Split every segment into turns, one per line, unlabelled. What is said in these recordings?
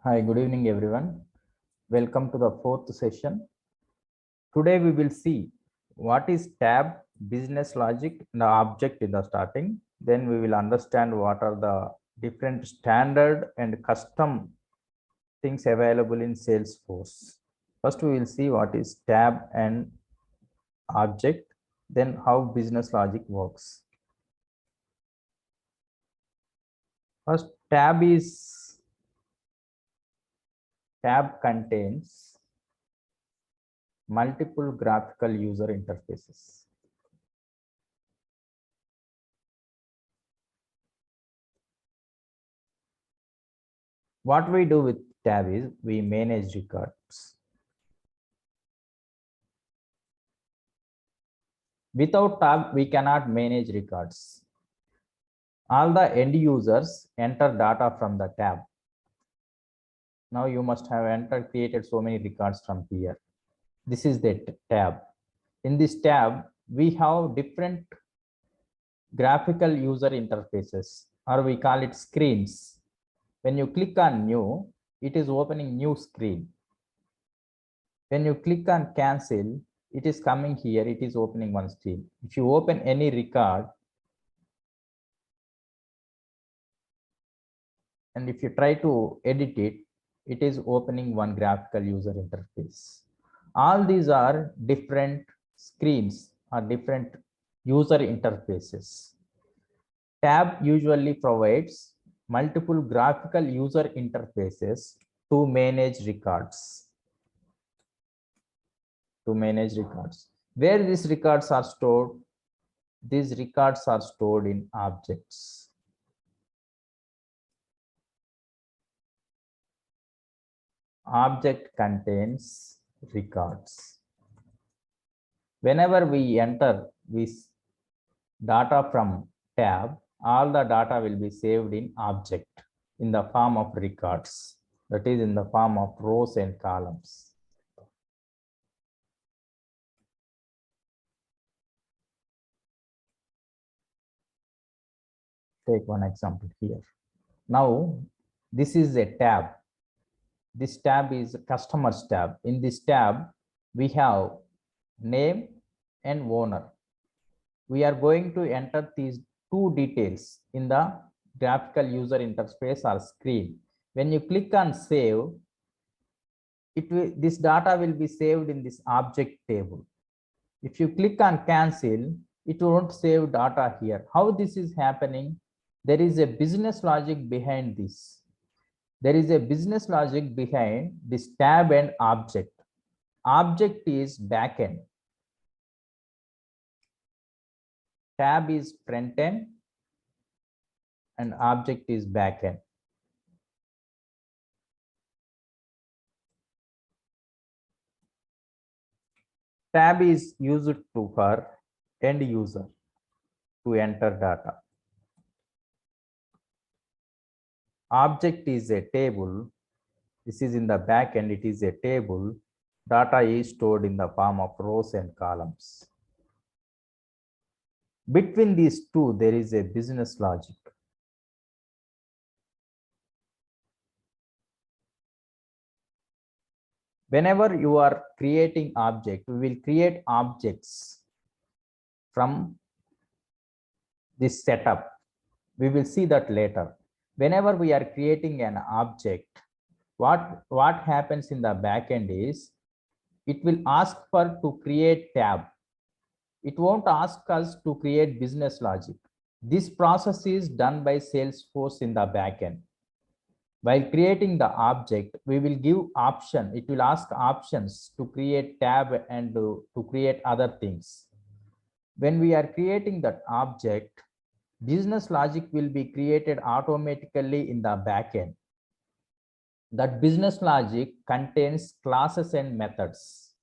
Hi, good evening, everyone. Welcome to the fourth session. Today we will see what is tab, business logic, and the object in the starting. Then we will understand what are the different standard and custom things available in Salesforce. First, we will see what is tab and object, then how business logic works. First, tab contains multiple graphical user interfaces. What we do with tab is we manage records. Without tab, we cannot manage records. All the end users enter data from the tab. Now you must have created so many records from here. This is the tab. In this tab, we have different graphical user interfaces, or we call it screens. When you click on new, it is opening new screen. When you click on cancel, it is coming here, it is opening one screen. If you open any record, and if you try to edit it, it is opening one graphical user interface. All these are different screens or different user interfaces. Tab usually provides multiple graphical user interfaces to manage records. Where these records are stored? These records are stored in objects. Object contains records. Whenever we enter this data from tab, all the data will be saved in object in the form of records, that is in the form of rows and columns. Take one example here. Now, this is a tab. This tab is customers tab. In this tab, we have name and owner. We are going to enter these two details in the graphical user interface or screen. When you click on save, this data will be saved in this object table. If you click on cancel, it won't save data here. How this is happening? There is a business logic behind this. There is a business logic behind this tab and object. Object is backend. Tab is front end and object is backend. Tab is used for end user to enter data. Object is a table. This is in the backend. It is a table. Data is stored in the form of rows and columns. Between these two, there is a business logic. Whenever you are creating object, we will create objects from this setup. We will see that later. Whenever we are creating an object, what happens in the backend is it will ask for to create tab. It won't ask us to create business logic. This process is done by Salesforce in the backend. While creating the object, we will give option. It will ask options to create tab and to create other things. When we are creating that object, business logic will be created automatically in the backend. That business logic contains classes and methods.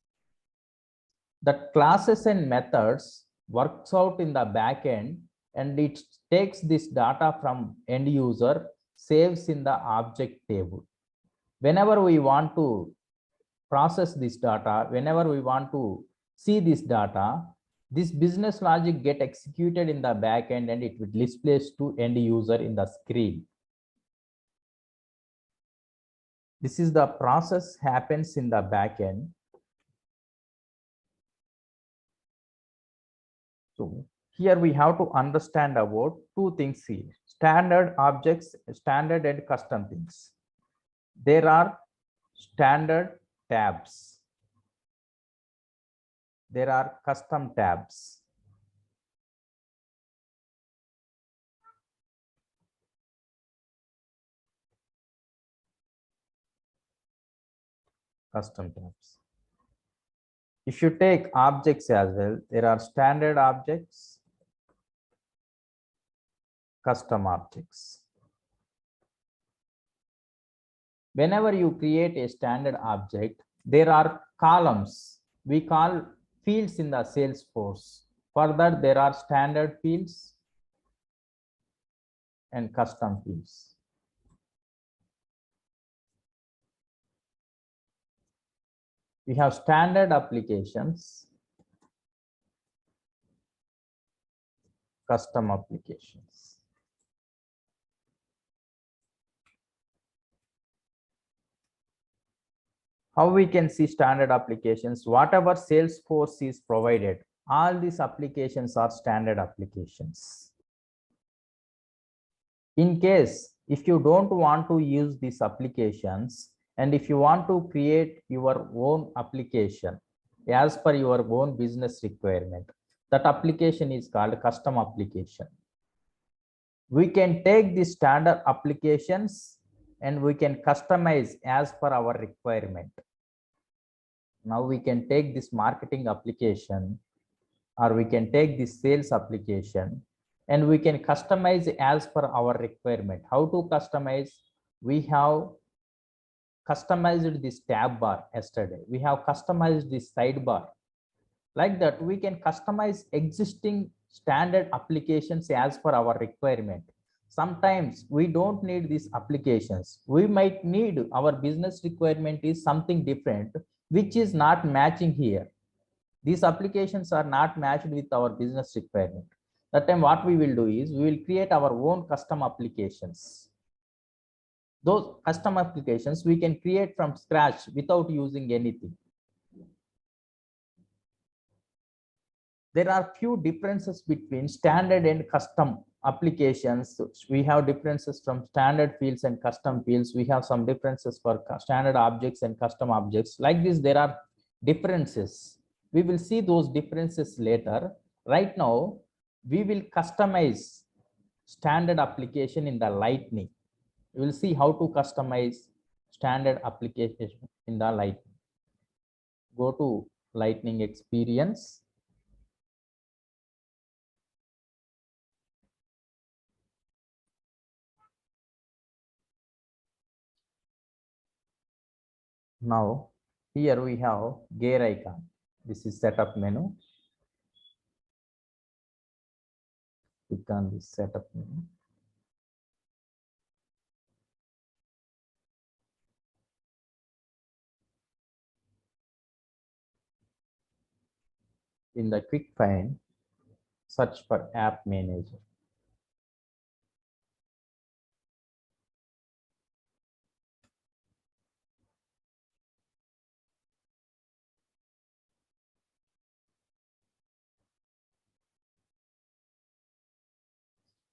That classes and methods works out in the backend and it takes this data from end user, saves in the object table. Whenever we want to process this data, whenever we want to see this data, this business logic get executed in the backend and it will display to end user in the screen. This is the process happens in the backend. So here we have to understand about two things here: standard objects, standard and custom things. There are standard tabs. There are custom tabs. Custom tabs. If you take objects as well, there are standard objects, custom objects. Whenever you create a standard object, there are columns. We call fields in the Salesforce. For that, there are standard fields and custom fields. We have standard applications, custom applications. How we can see standard applications? Whatever Salesforce is provided, all these applications are standard applications. In case if you don't want to use these applications, and if you want to create your own application as per your own business requirement, that application is called custom application. We can take the standard applications and we can customize as per our requirement. Now we can take this marketing application, or we can take this sales application, and we can customize as per our requirement. How to customize? We have customized this tab bar yesterday. We have customized this sidebar. Like that, we can customize existing standard applications as per our requirement. Sometimes we don't need these applications. We might need, our business requirement is something different, which is not matching here. These applications are not matched with our business requirement. That time what we will do is we will create our own custom applications. Those custom applications we can create from scratch without using anything. There are few differences between standard and custom applications. So we have differences from standard fields and custom fields. We have some differences for standard objects and custom objects. Like this, there are differences. We will see those differences later. Right now, we will customize standard application in the Lightning. We will see how to customize standard application in the Lightning. Go to Lightning Experience. Now, here we have gear icon. This is setup menu. Click on this setup menu. In the quick find, search for app manager.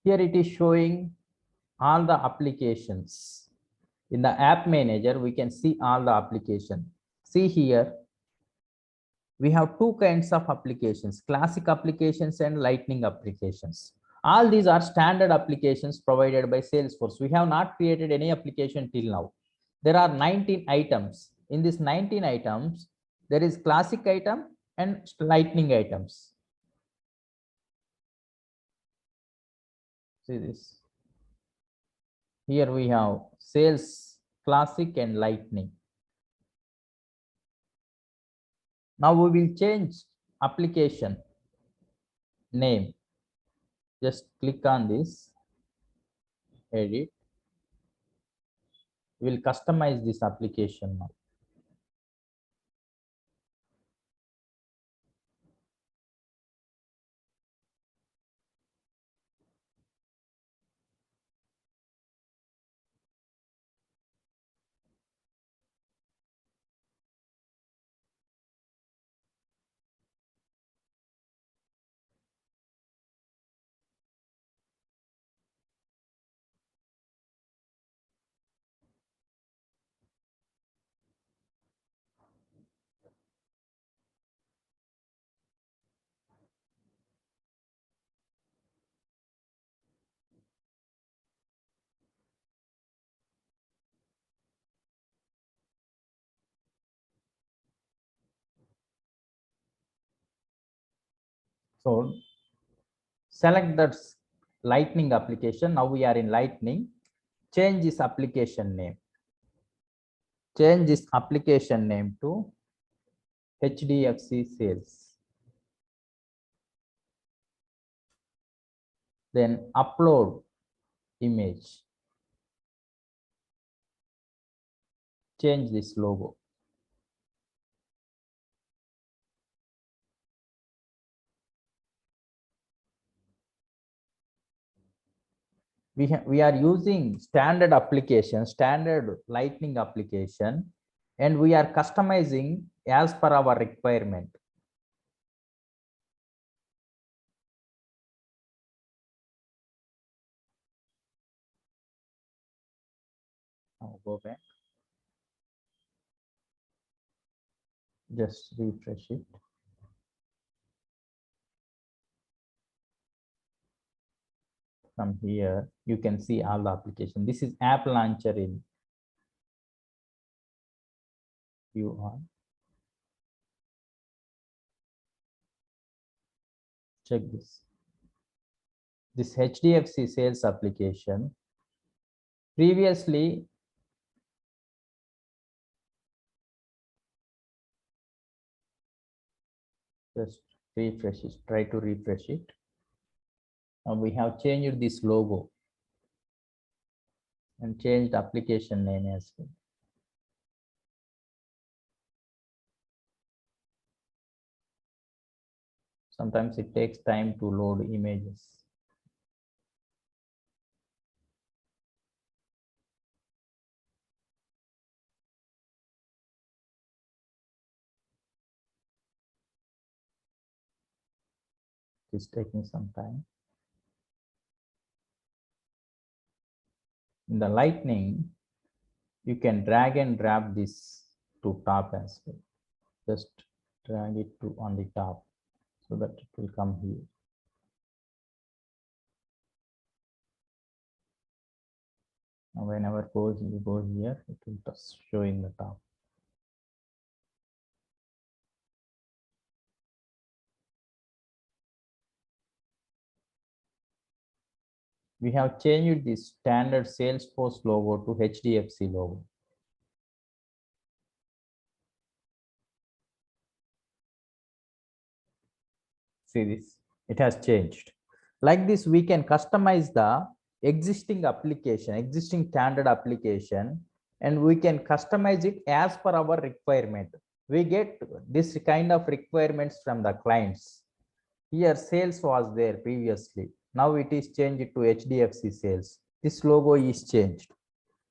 Here it is showing all the applications. In the app manager, we can see all the applications. See here, we have two kinds of applications: classic applications and lightning applications. All these are standard applications provided by Salesforce. We have not created any application till now. There are 19 items. In these 19 items, there is classic item and lightning items. See this. Here we have sales, classic and lightning. Now we will change application name. Just click on this, edit. We will customize this application now. So select that Lightning application. Now we are in Lightning. Change this application name. Change this application name to HDFC Sales. Then upload image. Change this logo. We are using standard application, standard Lightning application, and we are customizing as per our requirement. Now go back. Just refresh it. From here, you can see all the application. This is app launcher in view on. Check this. This HDFC sales application. Previously, just refresh it. Try to refresh it. Now we have changed this logo and changed application name as well. Sometimes it takes time to load images. It's taking some time. In the Lightning, you can drag and drop this to top as well. Just drag it to on the top so that it will come here. Now whenever it goes here, it will just show in the top. We have changed the standard Salesforce logo to HDFC logo. See this, it has changed. Like this, we can customize the existing application, existing standard application, and we can customize it as per our requirement. We get this kind of requirements from the clients. Here sales was there previously. Now it is changed to HDFC sales. This logo is changed.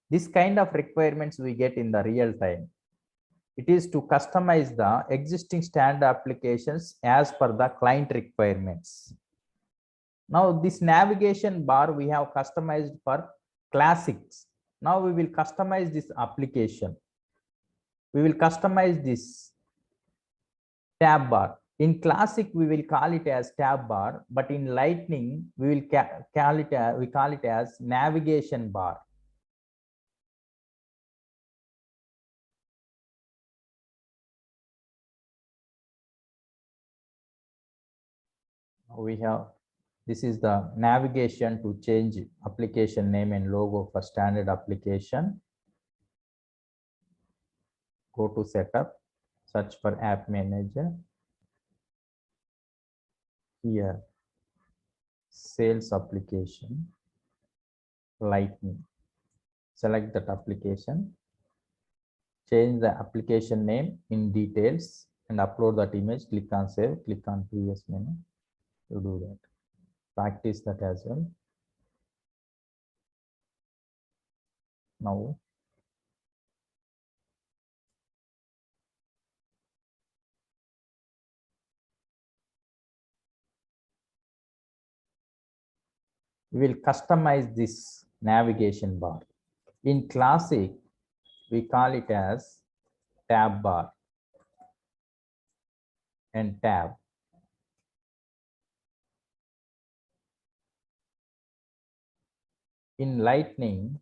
This kind of requirements we get in the real time. It is to customize the existing standard applications as per the client requirements. Now this navigation bar we have customized for classics. Now we will customize this application. We will customize this tab bar. In classic, we will call it as tab bar, but in Lightning, we will call it as navigation bar. We have, this is the navigation to change application name and logo for standard application. Go to setup, search for app manager. Here, sales application, Lightning. Select that application. Change the application name in details and upload that image. Click on save, click on previous menu to do that. Practice that as well. Now we will customize this navigation bar. In classic, we call it as tab bar and tab. In Lightning,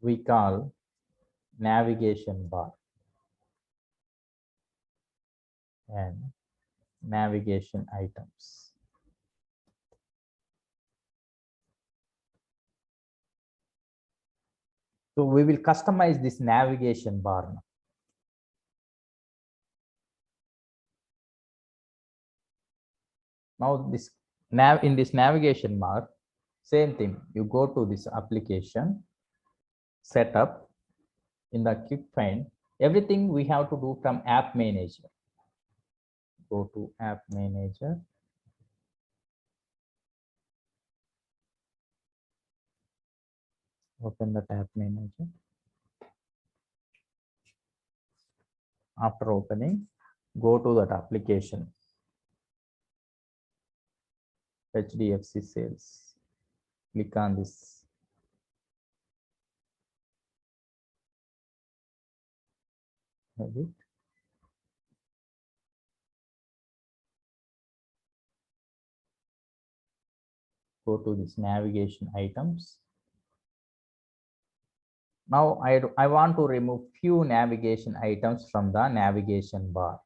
we call navigation bar and navigation items. So we will customize this navigation bar now. Now this in this navigation bar, same thing. You go to this application, setup, in the quick find. Everything we have to do from app manager. Go to app manager. Open the app manager. After opening, go to that application. HDFC sales. Click on this. Edit. Go to this navigation items. Now I want to remove few navigation items from the navigation bar.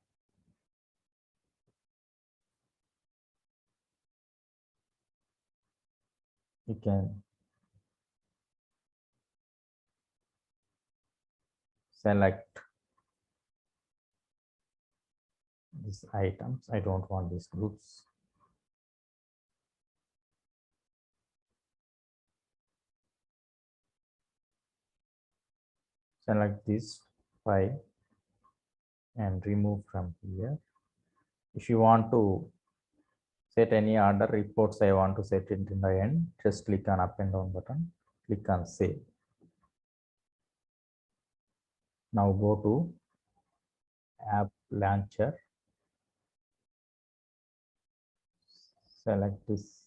You can select these items. I don't want these groups. Select this 5 and remove from here. If you want to set any other reports, I want to set it in the end, just click on up and down button, click on save. Now go to app launcher, select this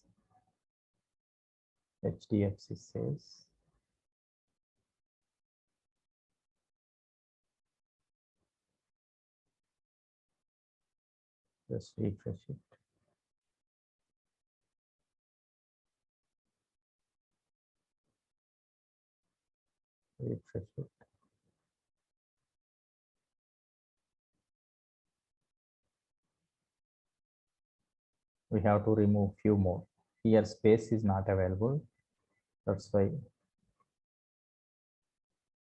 HDFC sales. Just refresh it. Refresh it. We have to remove few more. Here space is not available. That's why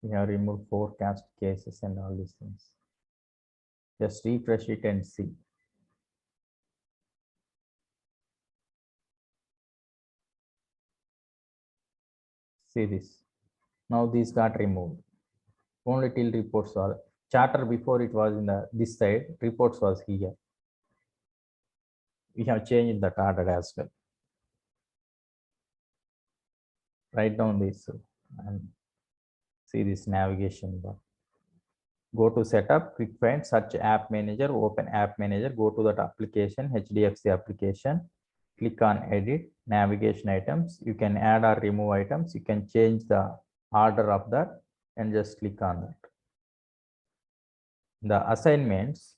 we have removed forecast cases and all these things. Just refresh it and see. See this. Now these got removed. Only till reports are charter before it was in the this side, reports was here. We have changed that order as well. Write down this and see this navigation bar. Go to setup, quick find, search app manager, open app manager, go to that application, HDFC application, click on edit, navigation items. You can add or remove items. You can change the order of that and just click on that. The assignments,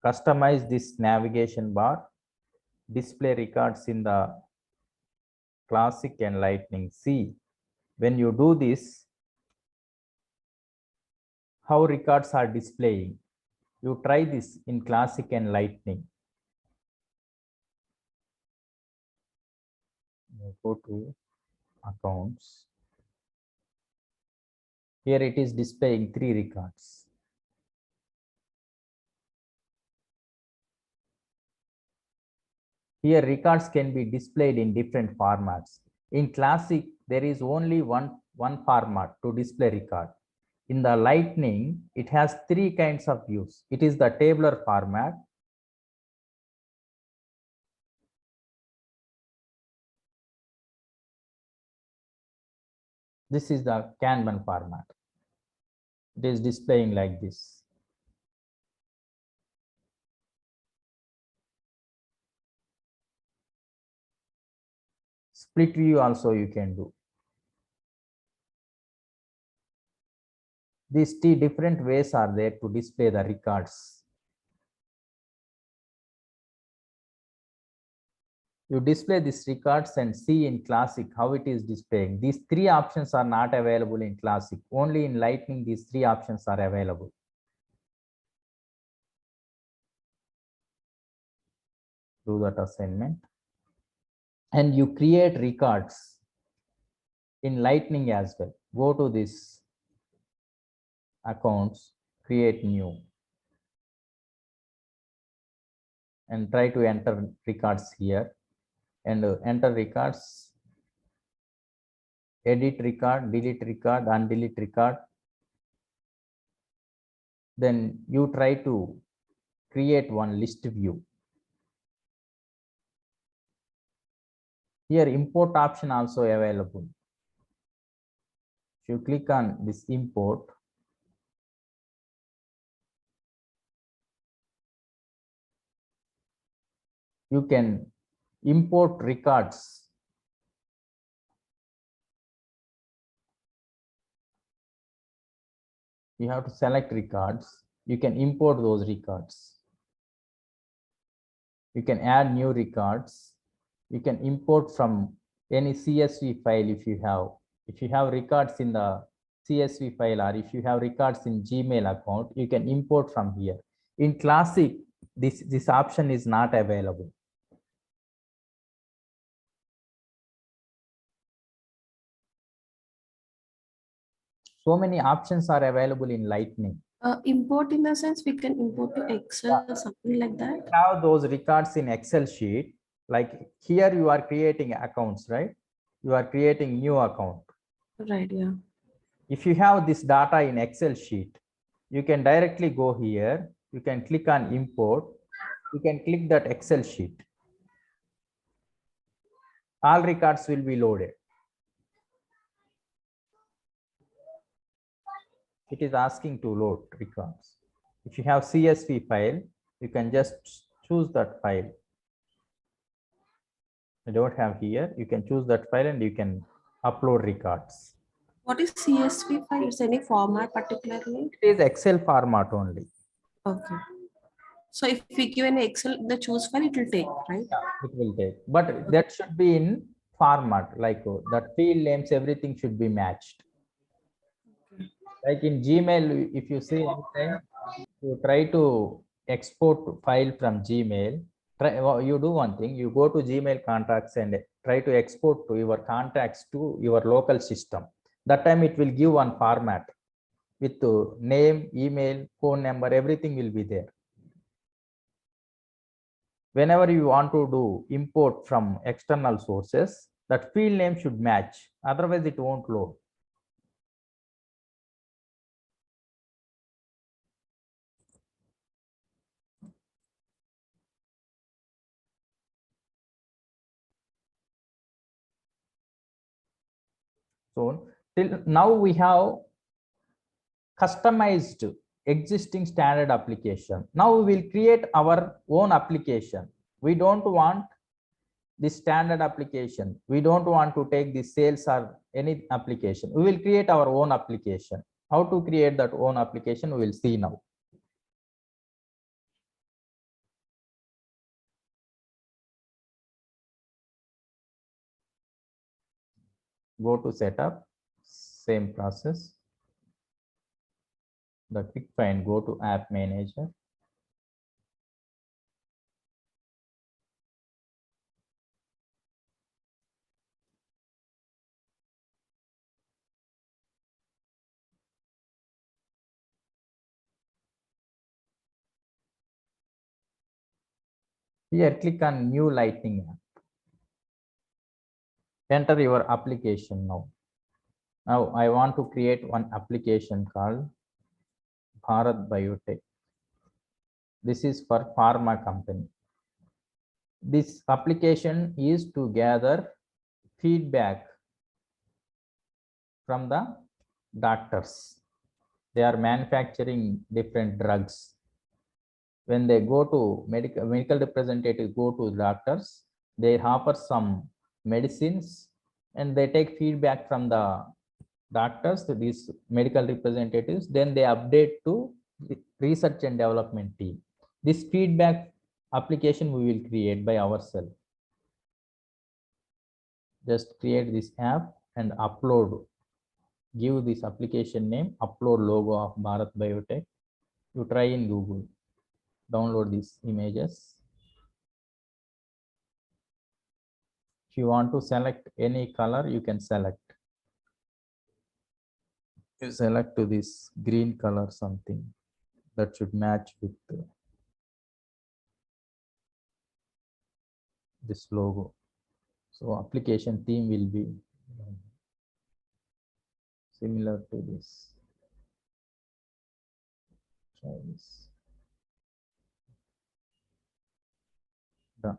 customize this navigation bar, display records in the classic and lightning. See, when you do this, how records are displaying. You try this in classic and lightning. Go to accounts. Here it is displaying 3 records. Here records can be displayed in different formats. In classic, there is only one format to display record. In the lightning, it has 3 kinds of views. It is the tabular format, this is the Kanban format. It is displaying like this. Split view also you can do. These 3 different ways are there to display the records. You display these records and see in classic how it is displaying. These 3 options are not available in classic. Only in lightning these 3 options are available. do that assignment. And you create records in Lightning as well. Go to this accounts, create new, and try to enter records here, and enter records, edit record, delete record, undelete record. Then you try to create one list view. Here import option also available. If you click on this import, you can import records. You have to select records. You can import those records. You can add new records. You can import from any CSV file if you have. If you have records in the CSV file, or if you have records in Gmail account, you can import from here. In Classic, this option is not available. So many options are available in Lightning.
Import in the sense we can import to Excel or something like that.
Have those records in Excel sheet. Like here you are creating accounts, right? You are creating new account.
Right, yeah.
If you have this data in Excel sheet, you can directly go here. You can click on import. You can click that Excel sheet. All records will be loaded. It is asking to load records. If you have CSV file, you can just choose that file. I don't have here. You can choose that file and you can upload records.
What is CSV file? Is any format particularly?
It is Excel format only.
Okay. So if we give an Excel, the choose file, it will take, right?
Yeah, it will take. But that should be in format, like that field names, everything should be matched. Like in Gmail, if you see anything, you try to export file from Gmail. You do one thing, you go to Gmail contacts and try to export to your contacts to your local system. That time it will give one format with name, email, phone number, everything will be there. Whenever you want to do import from external sources, that field name should match, otherwise it won't load. So till now we have customized existing standard application. Now we will create our own application. We don't want this standard application. We don't want to take the sales or any application. We will create our own application. How to create that own application, we will see now. Go to setup, same process. The quick find, go to app manager. Here, click on new Lightning app. Enter your application now. Now I want to create one application called Bharat Biotech. This is for pharma company. This application is to gather feedback from the doctors. They are manufacturing different drugs. When they go to medical representatives go to doctors, they offer some medicines and they take feedback from the doctors to these medical representatives. Then they update to the research and development team. This feedback application we will create by ourselves. Just create this app and upload. Give this application name, upload logo of Bharat Biotech. You try in Google. Download these images. If you want to select any color, you can select. You select to this green color something that should match with this logo. So application theme will be similar to this. Try this. Done.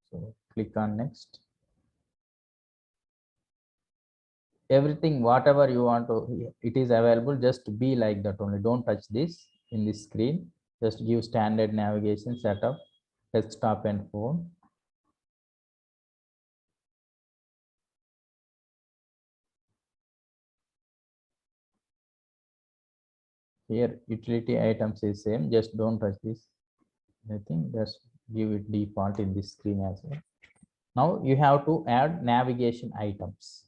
So click on next. Everything, whatever you want to, it is available. Just be like that only. Don't touch this in this screen. Just give standard navigation setup, desktop and phone. Here utility items is same. Just don't touch this. I think just give it default in this screen as well. Now you have to add navigation items.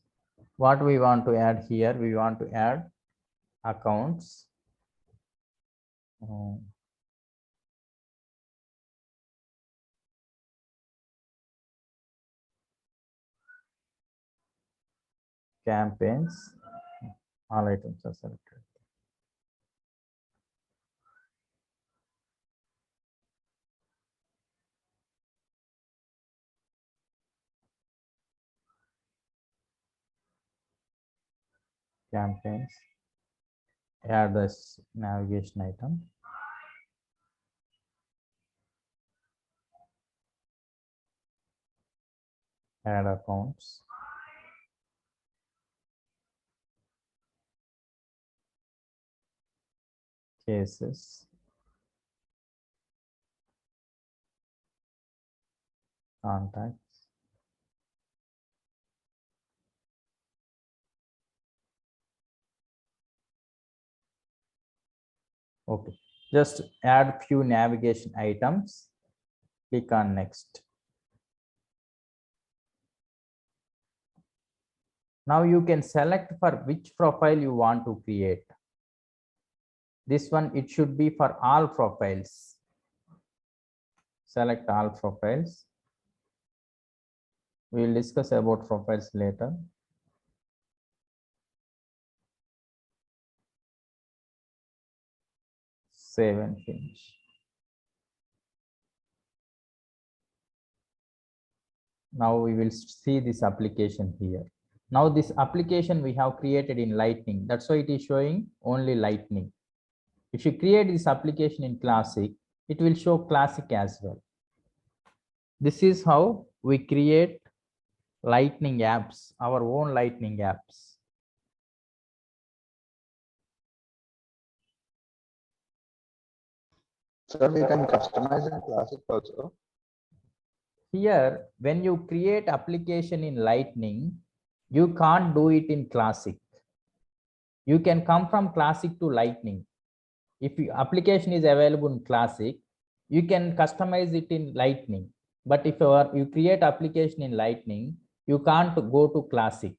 What we want to add here? We want to add accounts. Campaigns. All items are selected. Campaigns. Add this navigation item. Add accounts. Cases. Contacts. Okay, just add few navigation items. Click on next. Now you can select for which profile you want to create. This one, it should be for all profiles. Select all profiles. We will discuss about profiles later. Save and finish. Now we will see this application here. Now this application we have created in Lightning. That's why it is showing only Lightning. If you create this application in Classic, it will show Classic as well. This is how we create Lightning apps, our own Lightning apps.
So we can customize in Classic also.
Here, when you create application in Lightning, you can't do it in Classic. You can come from Classic to Lightning. If your application is available in Classic, you can customize it in Lightning. But if you create application in Lightning, you can't go to Classic.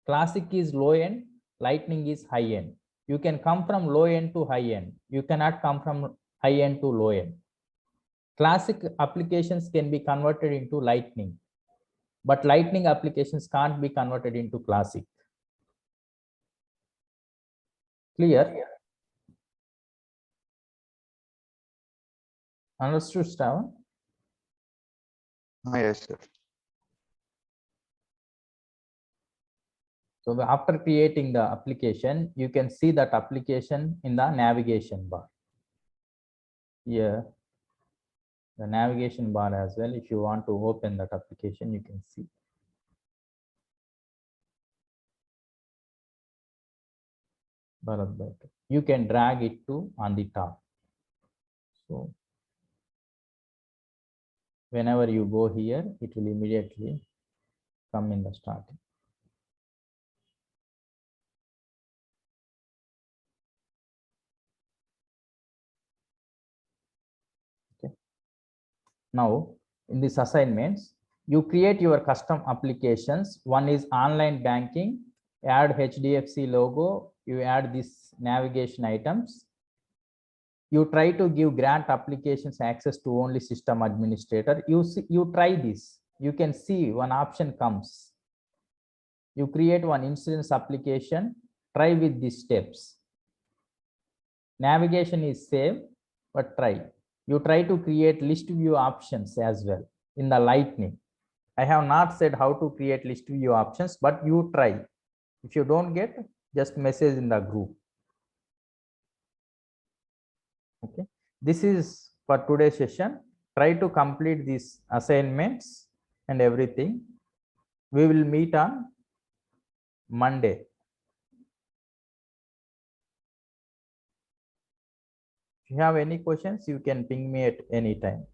Classic is low end, Lightning is high end. You can come from low end to high end. You cannot come from high end to low end. Classic applications can be converted into Lightning, but Lightning applications can't be converted into Classic. Clear? Understood, Stavan?
Yes, sir.
So after creating the application, you can see that application in the navigation bar. Here, the navigation bar as well. If you want to open that application, you can see. You can drag it to on the top. So whenever you go here, it will immediately come in the starting. Okay. Now in this assignments, you create your custom applications. One is online banking. Add HDFC logo. You add these navigation items. You try to give grant applications access to only system administrator. You try this. You can see one option comes. You create one instance application, try with these steps. Navigation is same, but try. You try to create list view options as well in the Lightning. I have not said how to create list view options, but you try. If you don't get, just message in the group. Okay, this is for today's session. Try to complete these assignments and everything. We will meet on Monday. If you have any questions, you can ping me at any time.